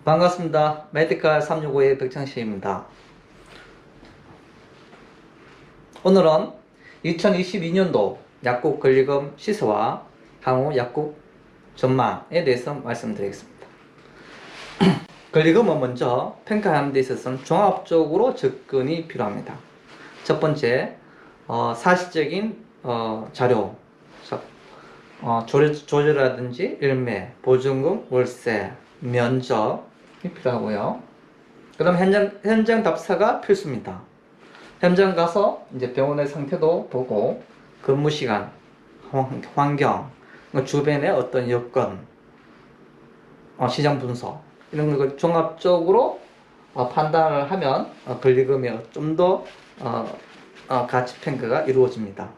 반갑습니다. 메디컬 365의 백창식입니다. 오늘은 2022년도 약국 권리금 시세와 향후 약국 전망에 대해서 말씀드리겠습니다. 권리금은 먼저 평가하는 데 있어서는 종합적으로 접근이 필요합니다. 첫 번째, 사실적인 자료, 조례라든지 일매, 보증금, 월세, 면적이 필요하고요. 그 다음 현장 답사가 필수입니다. 현장 가서 이제 병원의 상태도 보고 근무 시간, 환경, 주변의 어떤 여건, 시장 분석 이런 걸 종합적으로 판단을 하면 권리금이 좀 더 가치 평가가 이루어집니다.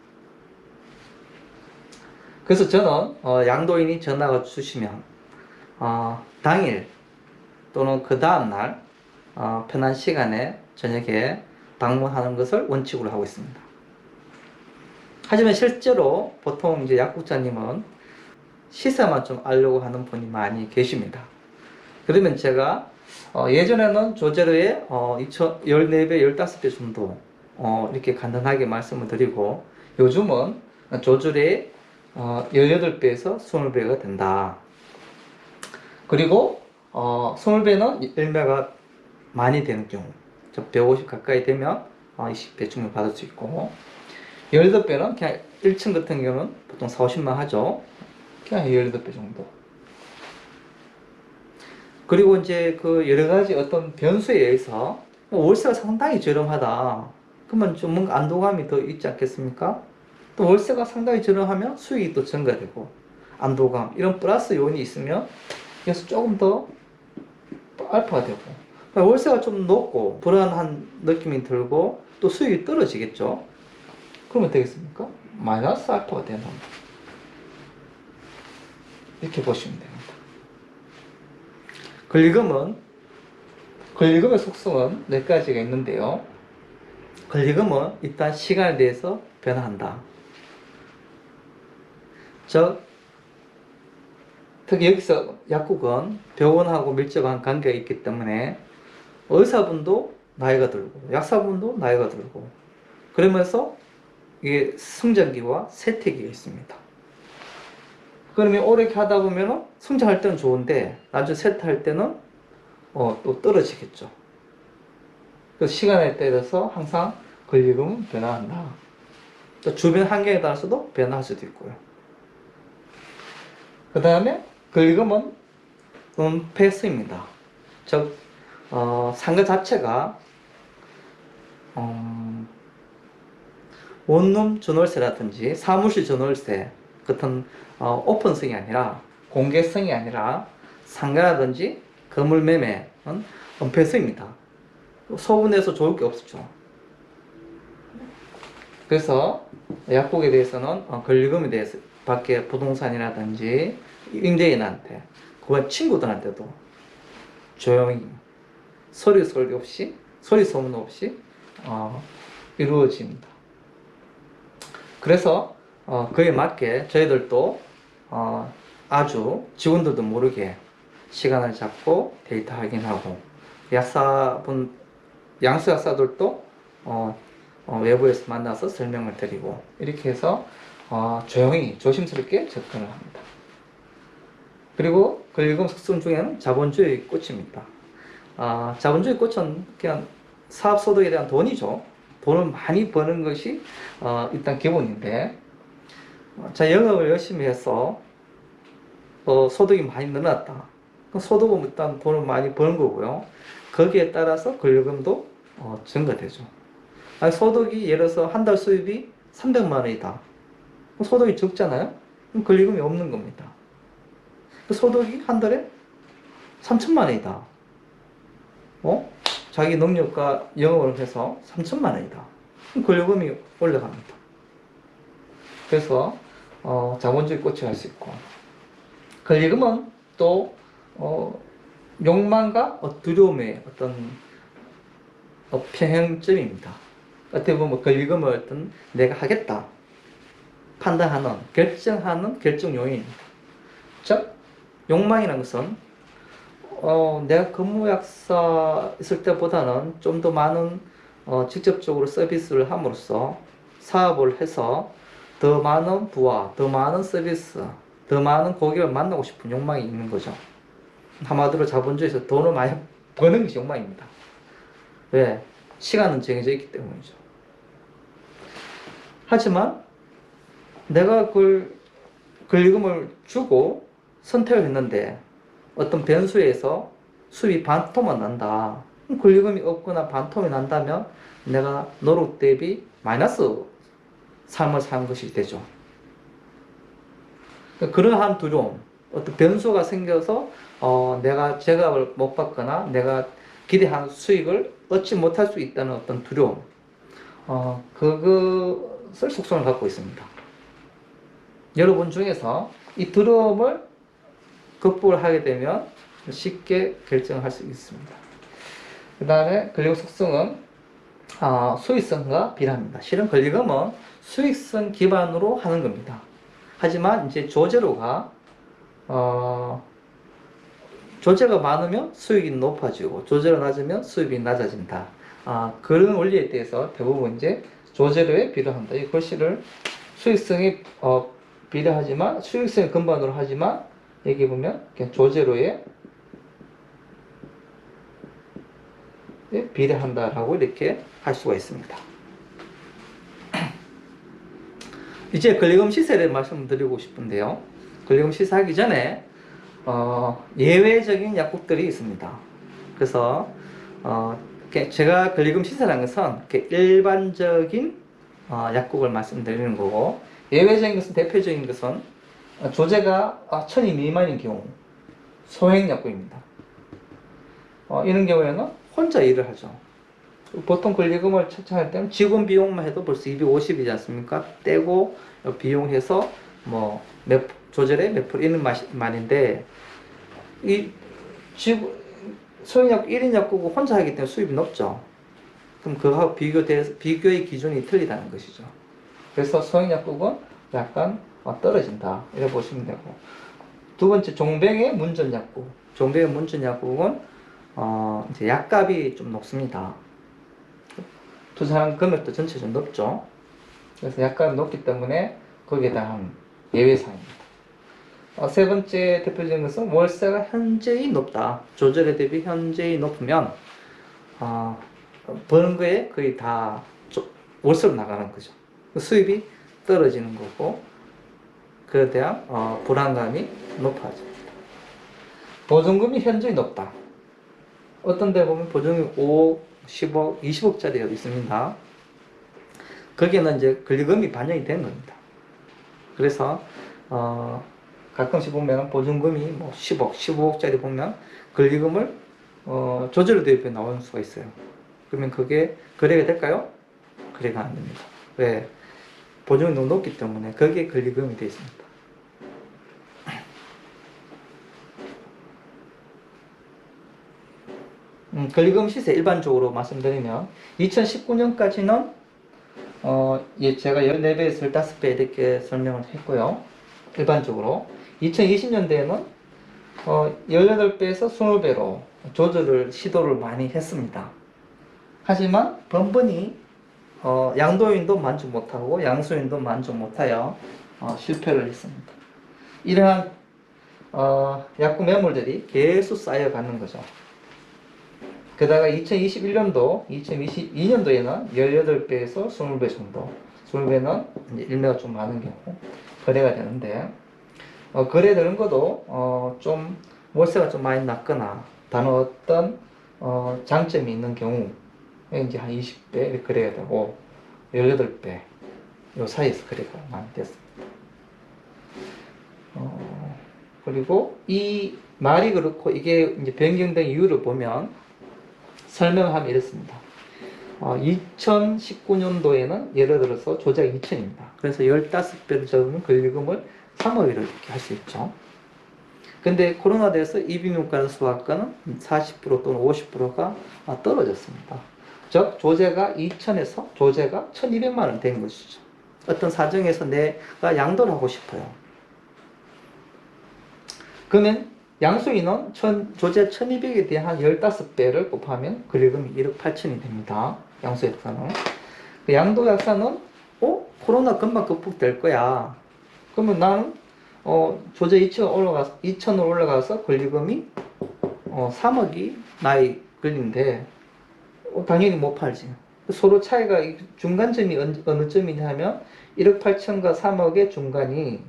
그래서 저는 양도인이 전화가 주시면 당일 또는 그 다음날 편한 시간에 저녁에 방문하는 것을 원칙으로 하고 있습니다. 하지만 실제로 보통 이제 약국자님은 시세만 좀 알려고 하는 분이 많이 계십니다. 그러면 제가 예전에는 조제로에 14배, 15배 정도 이렇게 간단하게 말씀을 드리고 요즘은 조제로에 18배에서 20배가 된다. 그리고 20배는 일매가 많이 되는 경우 150 가까이 되면 20배 충분히 받을 수 있고 18배는 그냥 1층 같은 경우는 보통 4, 50만 하죠. 그냥 18배 정도. 그리고 이제 그 여러 가지 어떤 변수에 의해서 월세가 상당히 저렴하다. 그러면 좀 뭔가 안도감이 더 있지 않겠습니까? 또 월세가 상당히 저렴하면 수익이 또 증가되고 안도감 이런 플러스 요인이 있으면 그래서 조금 더 알파가 되고 월세가 좀 높고 불안한 느낌이 들고 또 수익이 떨어지겠죠. 그러면 되겠습니까? 마이너스 알파가 되는 겁니다. 이렇게 보시면 됩니다. 권리금의 속성은 네 가지가 있는데요. 권리금은 일단 시간에 대해서 변화한다. 즉 특히 여기서 약국은 병원하고 밀접한 관계가 있기 때문에 의사분도 나이가 들고 약사분도 나이가 들고 그러면서 이게 성장기와 쇠퇴기가 있습니다. 그러면 오래 하다 보면 성장할 때는 좋은데 나중에 쇠퇴할 때는 또 떨어지겠죠. 그래서 시간에 따라서 항상 권리금은 변화한다. 또 주변 환경에 따라서도 변화할 수도 있고요. 그 다음에 권리금은 은폐수입니다. 즉 상가 자체가 원룸 전월세라든지 사무실 전월세 같은 오픈성이 아니라 공개성이 아니라 상가라든지 건물 매매는 은폐수입니다. 소분해서 좋을 게 없죠. 그래서 약국에 대해서는 권리금에 대해서 밖에 부동산이라든지 임대인한테 그건 친구들한테도 조용히 소리 없이 소리 소문 없이 이루어집니다. 그래서 그에 맞게 저희들도 아주 직원들도 모르게 시간을 잡고 데이터 확인하고 양수 약사들도 외부에서 만나서 설명을 드리고 이렇게 해서 조용히 조심스럽게 접근을 합니다. 그리고 권리금 속성 중에는 자본주의 꽃입니다. 자본주의 꽃은 그냥 사업소득에 대한 돈이죠. 돈을 많이 버는 것이 일단 기본인데 자 영업을 열심히 해서 소득이 많이 늘어났다. 소득은 일단 돈을 많이 버는 거고요. 거기에 따라서 권리금도 증가되죠. 소득이 예를 들어서 한 달 수입이 300만 원이다. 소득이 적잖아요? 그럼 권리금이 없는 겁니다. 소득이 한 달에 3천만 원이다. 자기 능력과 영업을 해서 3천만 원이다. 그럼 권리금이 올라갑니다. 그래서 자본주의 꽃이 할 수 있고 권리금은 또 욕망과 두려움의 어떤 평행점입니다. 어떻게 보면 권리금을 어떤 내가 하겠다 판단하는 결정하는 결정 요인입니다. 즉 욕망이라는 것은 내가 근무약사 있을 때보다는 좀 더 많은 직접적으로 서비스를 함으로써 사업을 해서 더 많은 부와 더 많은 서비스, 더 많은 고객을 만나고 싶은 욕망이 있는 거죠. 한마디로 자본주의에서 돈을 많이 버는 것이 욕망입니다. 왜? 시간은 정해져 있기 때문이죠. 하지만 내가 그걸 권리금을 주고 선택을 했는데 어떤 변수에서 수입이 반토막 난다. 권리금이 없거나 반토막이 난다면 내가 노력 대비 마이너스 삶을 사는 것이 되죠. 그러한 두려움, 어떤 변수가 생겨서 내가 제값을 못 받거나 내가 기대한 수익을 얻지 못할 수 있다는 어떤 두려움, 그것을 속성을 갖고 있습니다. 여러분 중에서 이 두려움을 극복을 하게 되면 쉽게 결정할 수 있습니다. 그 다음에 권리금 속성은 수익성과 비례합니다. 실은 권리금은 수익성 기반으로 하는 겁니다. 하지만 이제 조제로가 조제가 많으면 수익이 높아지고 조제가 낮으면 수익이 낮아진다. 그런 원리에 대해서 대부분 이제 조제로에 비례한다. 이 글씨를 수익성이 비례하지만 수익성의 근반으로 하지만 여기 보면 그냥 조제로에 비례한다라고 이렇게 할 수가 있습니다. 이제 권리금 시세에 대해 말씀드리고 싶은데요. 권리금 시세하기 전에 예외적인 약국들이 있습니다. 그래서 제가 권리금 시세라는 것은 일반적인 약국을 말씀드리는 거고, 예외적인 것은, 대표적인 것은 조제가 1000이 미만인 경우 소액 약국입니다. 이런 경우에는 혼자 일을 하죠. 보통 권리금을 책정할 때는 직원 비용만 해도 벌써 250이지 않습니까? 떼고 비용해서 조절에 몇 프로 이런 말인데, 이 소액 약국 1인 약국은 혼자 하기 때문에 수입이 높죠. 그럼 그거하고 비교의 기준이 틀리다는 것이죠. 그래서 소액 약국은 약간 떨어진다 이렇게 보시면 되고, 두 번째 종백의 문전 약국. 종백의 문전 약국은 이제 약값이 좀 높습니다. 투자한 금액도 전체적으로 높죠. 그래서 약값이 높기 때문에 거기에 대한 예외사항입니다. 세 번째 대표적인 것은 월세가 현재히 높다. 조절에 대비 현재히 높으면 버는 거에 거의 다 월세로 나가는 거죠. 수입이 떨어지는 거고, 그에 대한 불안감이 높아집니다. 보증금이 현저히 높다. 어떤 데 보면 보증금이 5억, 10억, 20억짜리가 있습니다. 거기에는 이제 권리금이 반영이 된 겁니다. 그래서 가끔씩 보면 보증금이 10억, 15억짜리 보면 권리금을 조절로 대입해 나올 수가 있어요. 그러면 그게 거래가 될까요? 거래가 안 됩니다. 왜? 보증금이 너무 높기 때문에 거기에 권리금이 되어 있습니다. 권리금 시세 일반적으로 말씀드리면 2019년까지는 제가 14배에서 15배 이렇게 설명을 했고요. 일반적으로 2020년대에는 18배에서 20배로 조절을 시도를 많이 했습니다. 하지만 번번이 양도인도 만족 못하고 양수인도 만족 못하여 실패를 했습니다. 이러한 약국 매물들이 계속 쌓여가는 거죠. 게다가 2021년도, 2022년도에는 18배에서 20배 정도, 20배는 이제 일매가 좀 많은 경우 거래가 되는데, 거래되는 것도 좀 월세가 좀 많이 낮거나 다른 어떤 장점이 있는 경우에 이제 한 20배 이렇게 거래가 되고 18배 요 사이에서 거래가 많이 됐습니다. 그리고 이 말이 그렇고 이게 이제 변경된 이유를 보면 설명하면 이렇습니다. 2019년도에는 예를 들어서 조작 2천입니다. 그래서 15배를 적으면 권리금을 3억으로 이렇게 할 수 있죠. 근데 코로나 돼서 이비인후과 수학과는 40% 또는 50%가 떨어졌습니다. 즉 조제가 2천에서 조제가 1200만 원 된 것이죠. 어떤 사정에서 내가 양도를 하고 싶어요. 그러면 양수인은 조제 1200에 대한 15배를 곱하면 권리금이 1억 8천이 됩니다. 양수약사는. 그 양도약사는 코로나 금방 극복될 거야. 그러면 나는 조제 2천으로 올라가서 권리금이 3억이 나의 권리인데 당연히 못 팔지. 서로 차이가 중간점이 어느 점이냐면 1억 8천과 3억의 중간이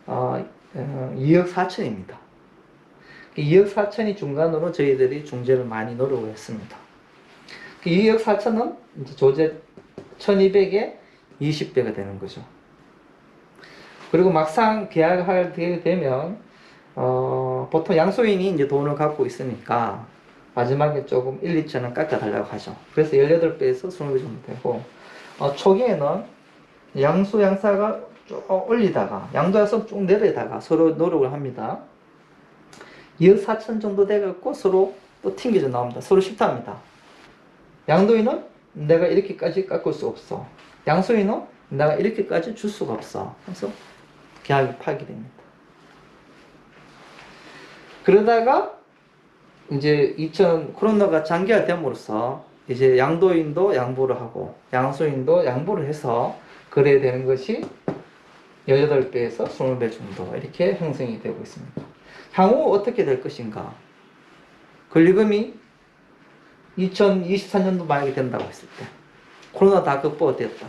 2억 4천입니다. 2억 4천이 중간으로 저희들이 중재를 많이 노력을 했습니다. 2억 4천은 이제 조제 1200에 20배가 되는 거죠. 그리고 막상 계약하게 되면 보통 양소인이 이제 돈을 갖고 있으니까 마지막에 조금 1, 2천원 깎아달라고 하죠. 그래서 18배에서 20배 정도 되고 초기에는 양수 양사가 쭉 올리다가 양도약서 쭉 내려다가 서로 노력을 합니다. 2억 4천 정도 돼갖고 서로 또 튕겨져 나옵니다. 서로 싫다합니다. 양도인은 내가 이렇게까지 깎을 수 없어. 양소인은 내가 이렇게까지 줄 수가 없어. 그래서 계약이 파기됩니다. 그러다가 이제 코로나가 장기화됨으로써 이제 양도인도 양보를 하고 양소인도 양보를 해서 그래야 되는 것이 18배에서 20배 정도 이렇게 형성이 되고 있습니다. 향후 어떻게 될 것인가? 권리금이 2024년도 만약에 된다고 했을 때 코로나 다 극복되었다.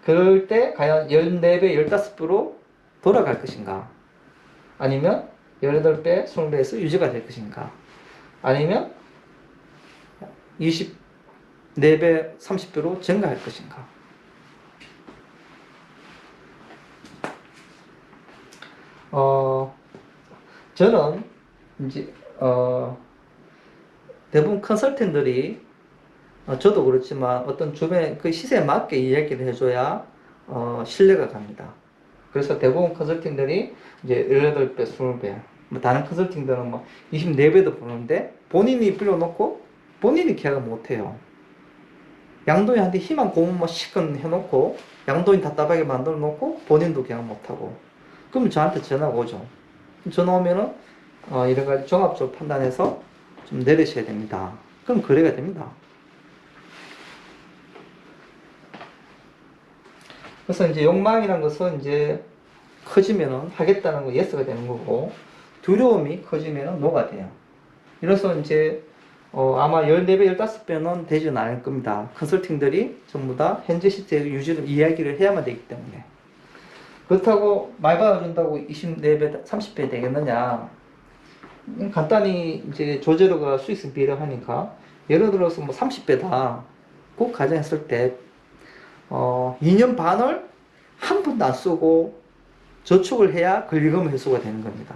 그럴 때 과연 14배, 15배로 돌아갈 것인가? 아니면 18배, 20배에서 유지가 될 것인가? 아니면 24배, 30배로 증가할 것인가? 저는 이제 대부분 컨설팅들이 저도 그렇지만 어떤 주변 그 시세에 맞게 이야기를 해줘야 신뢰가 갑니다. 그래서 대부분 컨설팅들이 이제 18배, 20배, 뭐 다른 컨설팅들은 뭐 24배도 보는데 본인이 불러놓고 본인이 계약을 못해요. 양도인한테 희망 고문 뭐 시건 해놓고 양도인 답답하게 만들어 놓고 본인도 계약 못하고 그러면 저한테 전화가 오죠. 전화 오면은 여러 가지 종합적으로 판단해서 좀 내리셔야 됩니다. 그럼 거래가 됩니다. 그래서 이제 욕망이라는 것은 이제 커지면은 하겠다는 거 예스가 되는 거고 두려움이 커지면은 노가 돼요. 이래서 이제 아마 14배, 15배는 되지는 않을 겁니다. 컨설팅들이 전부 다 현재 시세 유지를 이야기를 해야만 되기 때문에. 그렇다고 말 받아준다고 24배, 30배 되겠느냐? 간단히 이제 조제료가 수익성 비례하니까 예를 들어서 뭐 30배다. 꼭 가정했을 때 2년 반을 한 번도 안 쓰고 저축을 해야 권리금 회수가 되는 겁니다.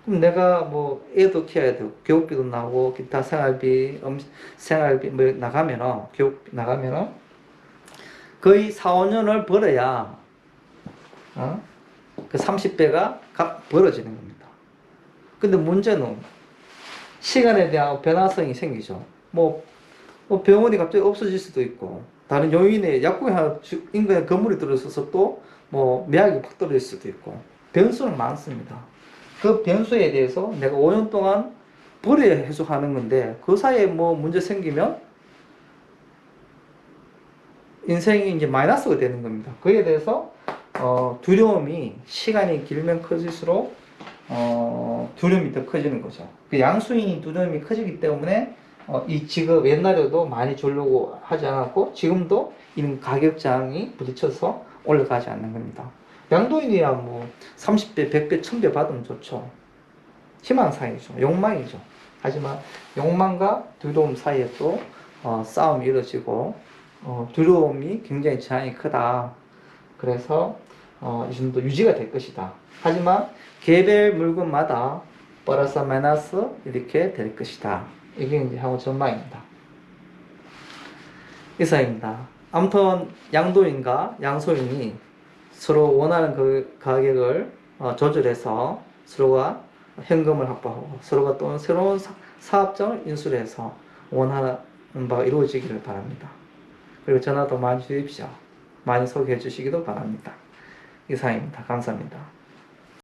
그럼 내가 뭐 애도 키워야 되고 교육비도 나오고 기타 생활비, 생활비 뭐 나가면은 교육비 나가면은 거의 4, 5년을 벌어야 그 30배가 벌어지는 겁니다. 근데 문제는 시간에 대한 변화성이 생기죠. 뭐 병원이 갑자기 없어질 수도 있고 다른 요인에 약국에 하나 인근에 건물이 들어서서 또 뭐 매각이 팍 떨어질 수도 있고 변수는 많습니다. 그 변수에 대해서 내가 5년 동안 벌어야 해소하는 건데 그 사이에 뭐 문제 생기면 인생이 이제 마이너스가 되는 겁니다. 그에 대해서 두려움이 시간이 길면 커질수록 두려움이 더 커지는 거죠. 그 양수인이 두려움이 커지기 때문에 이 직업 옛날에도 많이 주려고 하지 않았고 지금도 이런 가격장이 부딪혀서 올라가지 않는 겁니다. 양도인이야 뭐 30배, 100배, 1000배 받으면 좋죠. 희망사이죠. 욕망이죠. 하지만 욕망과 두려움 사이에 또 싸움이 이루어지고 두려움이 굉장히 제한이 크다. 그래서 이 정도 유지가 될 것이다. 하지만 개별 물건마다 플러스 마이너스 이렇게 될 것이다. 이게 이제 향후 전망입니다. 이상입니다. 아무튼 양도인과 양소인이 서로 원하는 그 가격을 조절해서 서로가 현금을 확보하고 서로가 또 새로운 사업장을 인수해서 원하는 바가 이루어지기를 바랍니다. 그리고 전화도 많이 주십시오. 많이 소개해 주시기도 바랍니다. 이상입니다. 감사합니다.